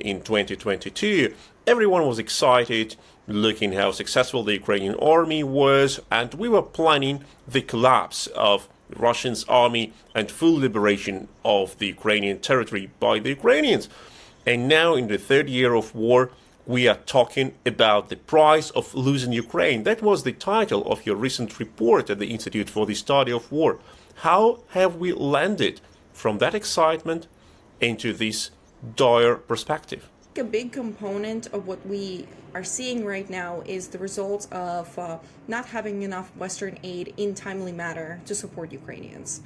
in 2022, everyone was excited, looking how successful the Ukrainian army was, and we were planning the collapse of the Russian army and full liberation of the Ukrainian territory by the Ukrainians. And now, in the third year of war, we are talking about the price of losing Ukraine. That was the title of your recent report at the Institute for the Study of War. How have we landed from that excitement into this dire perspective? A big component of what we are seeing right now is the result of not having enough Western aid in timely manner to support Ukrainians.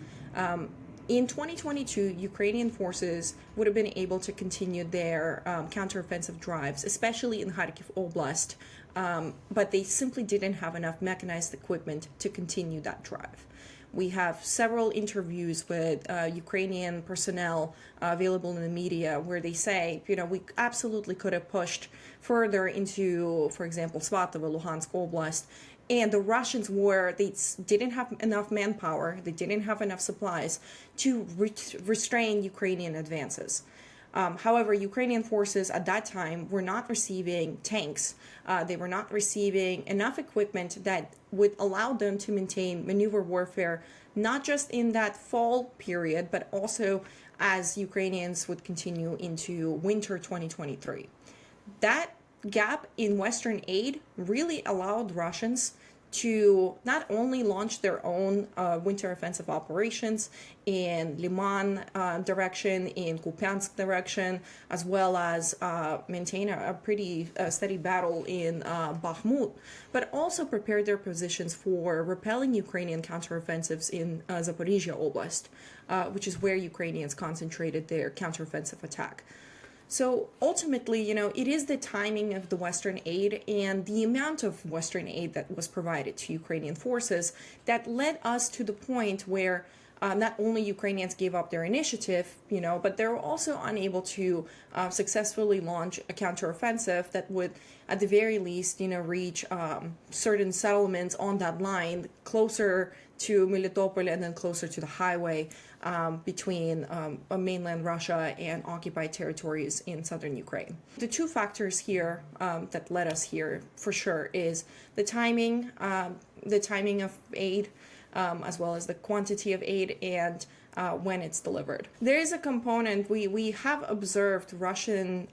In 2022, Ukrainian forces would have been able to continue their counteroffensive drives, especially in Kharkiv Oblast, but they simply didn't have enough mechanized equipment to continue that drive. We have several interviews with Ukrainian personnel available in the media where they say, we absolutely could have pushed further into, for example, Svatovo, Luhansk Oblast, and the Russians they didn't have enough manpower, they didn't have enough supplies to restrain Ukrainian advances. However, Ukrainian forces at that time were not receiving tanks. They were not receiving enough equipment that would allow them to maintain maneuver warfare, not just in that fall period, but also as Ukrainians would continue into winter 2023. That gap in Western aid really allowed Russians to not only launch their own winter offensive operations in Liman direction, in Kupiansk direction, as well as maintain a pretty steady battle in Bakhmut, but also prepare their positions for repelling Ukrainian counteroffensives in Zaporizhia Oblast, which is where Ukrainians concentrated their counteroffensive attack. So ultimately, it is the timing of the Western aid and the amount of Western aid that was provided to Ukrainian forces that led us to the point where not only Ukrainians gave up their initiative, but they were also unable to successfully launch a counteroffensive that would, at the very least, reach certain settlements on that line closer to Melitopol and then closer to the highway between mainland Russia and occupied territories in southern Ukraine. The two factors here that led us here, for sure, is the timing of aid, as well as the quantity of aid and when it's delivered. There is a component, we have observed Russian,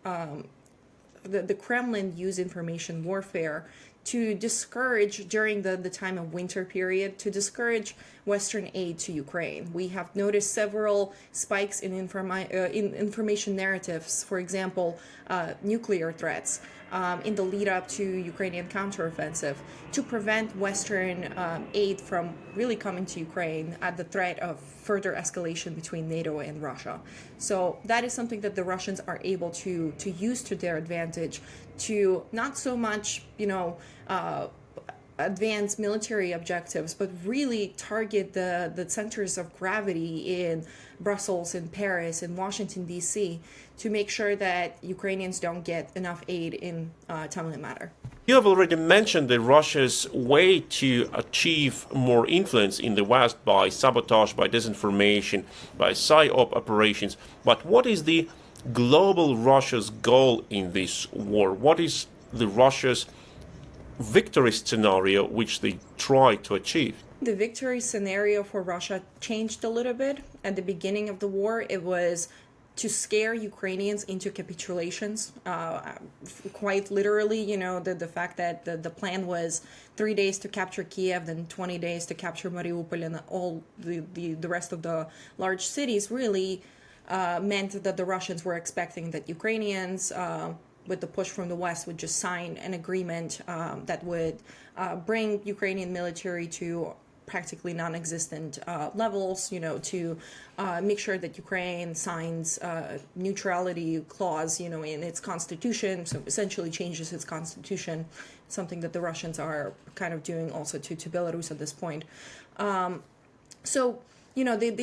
the Kremlin use information warfare to discourage, during the time of winter period, to discourage Western aid to Ukraine. We have noticed several spikes in information narratives, for example, nuclear threats in the lead up to Ukrainian counteroffensive, to prevent Western aid from really coming to Ukraine at the threat of further escalation between NATO and Russia. So that is something that the Russians are able to use to their advantage to not so much, advance military objectives, but really target the centers of gravity in Brussels, in Paris, in Washington, D.C., to make sure that Ukrainians don't get enough aid in a timely manner. You have already mentioned that Russia's way to achieve more influence in the West by sabotage, by disinformation, by psyop operations. But what is the global Russia's goal in this war? What is the Russia's victory scenario which they try to achieve? The victory scenario for Russia changed a little bit. At the beginning of the war, it was to scare Ukrainians into capitulations, quite literally, the fact that the plan was 3 days to capture Kiev, then 20 days to capture Mariupol, and all the rest of the large cities really meant that the Russians were expecting that Ukrainians, with the push from the West, would just sign an agreement that would bring Ukrainian military to practically non-existent levels, to make sure that Ukraine signs neutrality clause, in its constitution, so essentially changes its constitution, something that the Russians are kind of doing also to Belarus at this point. The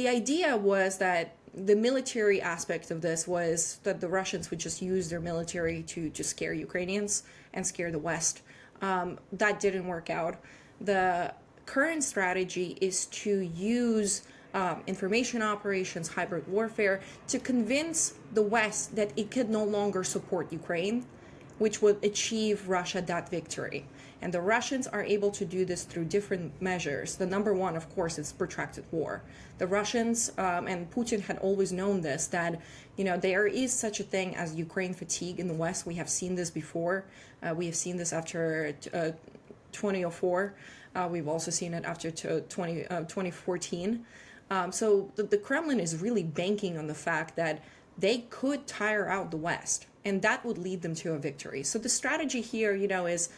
idea was that the military aspect of this was that the Russians would just use their military to scare Ukrainians and scare the West. That didn't work out. The current strategy is to use information operations, hybrid warfare, to convince the West that it could no longer support Ukraine, which would achieve Russia that victory. And the Russians are able to do this through different measures. The number one, of course, is protracted war. The Russians, and Putin had always known this, that there is such a thing as Ukraine fatigue in the West. We have seen this before. We have seen this after 2004. We've also seen it after 2014. So the Kremlin is really banking on the fact that they could tire out the West, and that would lead them to a victory. So the strategy here, is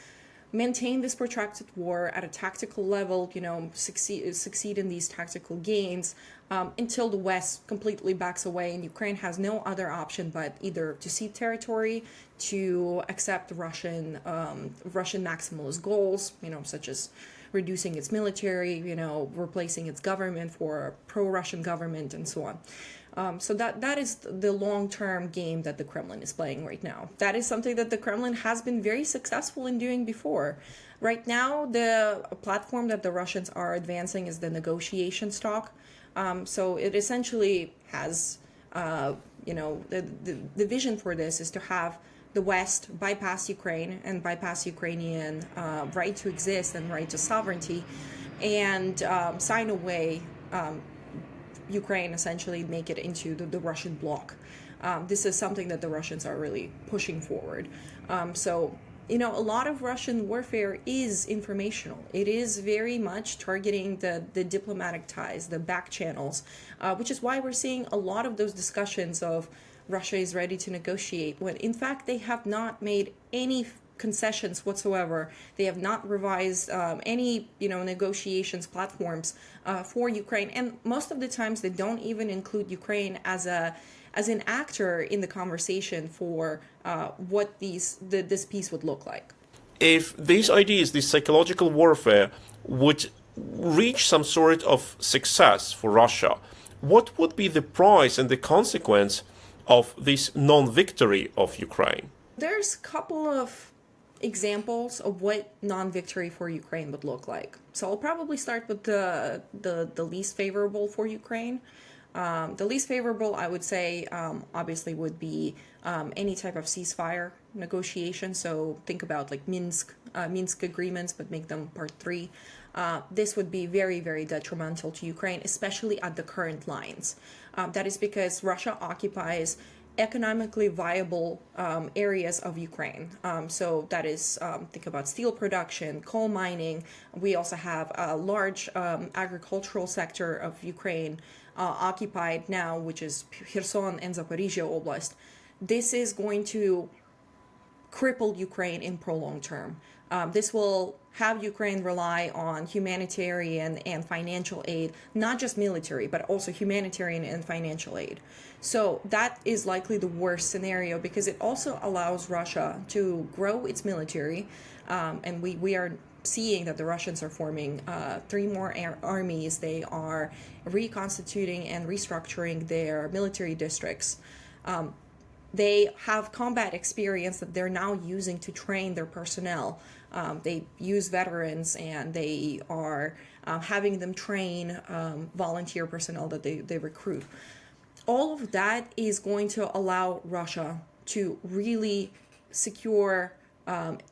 maintain this protracted war at a tactical level, succeed in these tactical gains until the West completely backs away and Ukraine has no other option but either to cede territory, to accept Russian maximalist goals, such as reducing its military, replacing its government for a pro-Russian government and so on. So that is the long-term game that the Kremlin is playing right now. That is something that the Kremlin has been very successful in doing before. Right now, the platform that the Russians are advancing is the negotiation stock. So it essentially has, the vision for this is to have the West bypass Ukraine and bypass Ukrainian right to exist and right to sovereignty, and sign away Ukraine, essentially make it into the Russian bloc. This is something that the Russians are really pushing forward. So a lot of Russian warfare is informational. It is very much targeting the diplomatic ties, the back channels, which is why we're seeing a lot of those discussions of Russia is ready to negotiate, when in fact they have not made any concessions whatsoever. They have not revised any negotiations platforms for Ukraine, and most of the times they don't even include Ukraine as an actor in the conversation for what this peace would look like. If these ideas, this psychological warfare, would reach some sort of success for Russia, what would be the price and the consequence of this non-victory of Ukraine? There's a couple of examples of what non-victory for Ukraine would look like. So I'll probably start with the least favorable for Ukraine. The least favorable, I would say, obviously would be any type of ceasefire negotiation. So think about like Minsk agreements, but make them part 3. This would be very, very detrimental to Ukraine, especially at the current lines. That is because Russia occupies economically viable areas of Ukraine. So that is, think about steel production, coal mining. We also have a large agricultural sector of Ukraine occupied now, which is Kherson and Zaporizhia Oblast. This is going to cripple Ukraine in prolonged term. This will have Ukraine rely on humanitarian and financial aid, not just military, but also humanitarian and financial aid. So that is likely the worst scenario, because it also allows Russia to grow its military. And we are seeing that the Russians are forming 3 more armies. They are reconstituting and restructuring their military districts. They have combat experience that they're now using to train their personnel. They use veterans, and they are having them train volunteer personnel that they recruit. All of that is going to allow Russia to really secure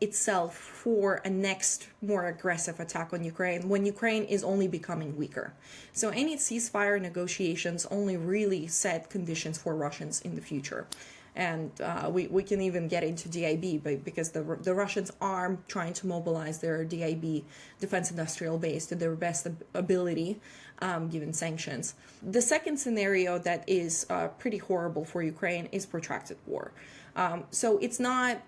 itself for a next more aggressive attack on Ukraine when Ukraine is only becoming weaker. So any ceasefire negotiations only really set conditions for Russians in the future. And we can even get into DIB, because the Russians are trying to mobilize their DIB, defense industrial base, to their best ability, given sanctions. The second scenario that is pretty horrible for Ukraine is protracted war. So it's not,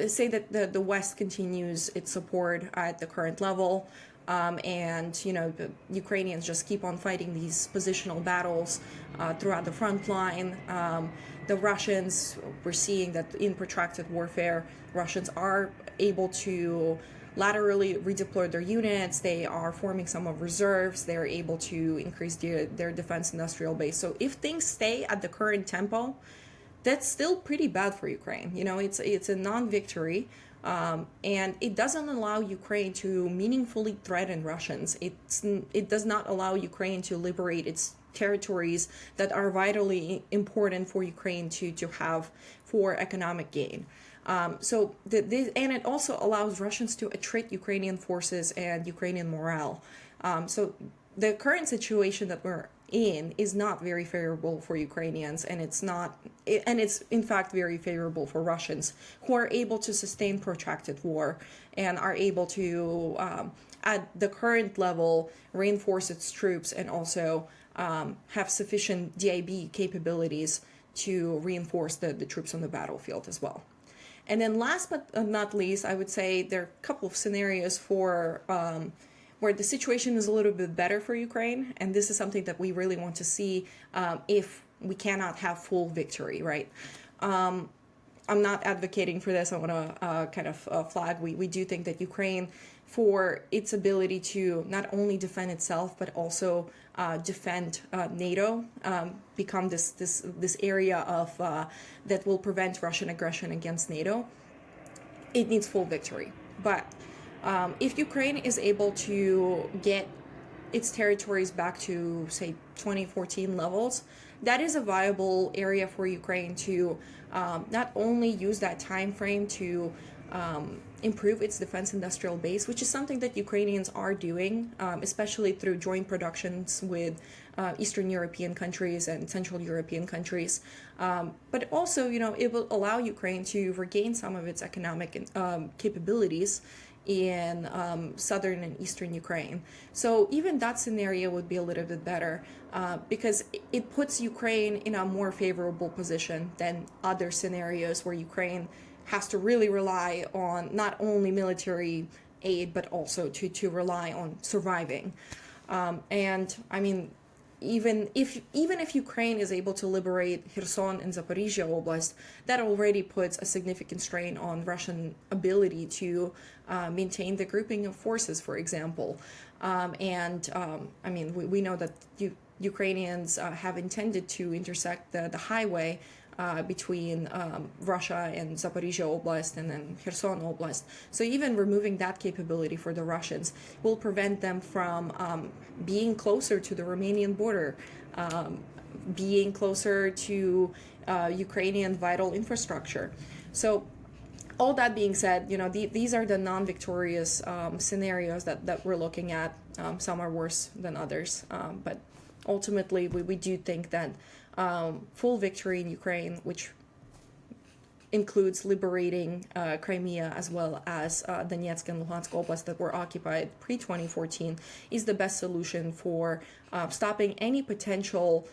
say that the West continues its support at the current level, and the Ukrainians just keep on fighting these positional battles throughout the front line. The Russians, we're seeing that in protracted warfare, Russians are able to laterally redeploy their units. They are forming some of reserves. They're able to increase their defense industrial base. So if things stay at the current tempo, that's still pretty bad for Ukraine. It's a non-victory, and it doesn't allow Ukraine to meaningfully threaten Russians. It does not allow Ukraine to liberate its territories that are vitally important for Ukraine to have for economic gain. And it also allows Russians to attrit Ukrainian forces and Ukrainian morale. So the current situation that we're in is not very favorable for Ukrainians, and it's in fact very favorable for Russians, who are able to sustain protracted war and are able to, at the current level, reinforce its troops and also have sufficient DIB capabilities to reinforce the troops on the battlefield as well. And then last but not least, I would say there are a couple of scenarios for where the situation is a little bit better for Ukraine, and this is something that we really want to see if we cannot have full victory, right? I'm not advocating for this. I want to kind of flag, we do think that Ukraine, for its ability to not only defend itself, but also defend NATO, become this area of that will prevent Russian aggression against NATO, it needs full victory. But if Ukraine is able to get its territories back to, say, 2014 levels, that is a viable area for Ukraine to not only use that time frame to improve its defense industrial base, which is something that Ukrainians are doing, especially through joint productions with Eastern European countries and Central European countries. But also, it will allow Ukraine to regain some of its economic capabilities in southern and eastern Ukraine. So even that scenario would be a little bit better because it puts Ukraine in a more favorable position than other scenarios where Ukraine has to really rely on not only military aid, but also to rely on surviving. And I mean, even if Ukraine is able to liberate Kherson and Zaporizhia Oblast, that already puts a significant strain on Russian ability to maintain the grouping of forces, for example. I mean, we know that Ukrainians have intended to intersect the highway between Russia and Zaporizhia Oblast and then Kherson Oblast. So even removing that capability for the Russians will prevent them from being closer to the Romanian border, being closer to Ukrainian vital infrastructure. So all that being said, these are the non-victorious scenarios that we're looking at. Some are worse than others, but ultimately we do think that full victory in Ukraine, which includes liberating Crimea as well as Donetsk and Luhansk Oblast that were occupied pre-2014, is the best solution for stopping any potential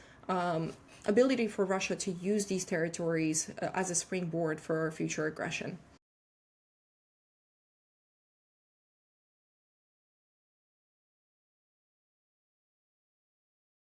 ability for Russia to use these territories as a springboard for future aggression.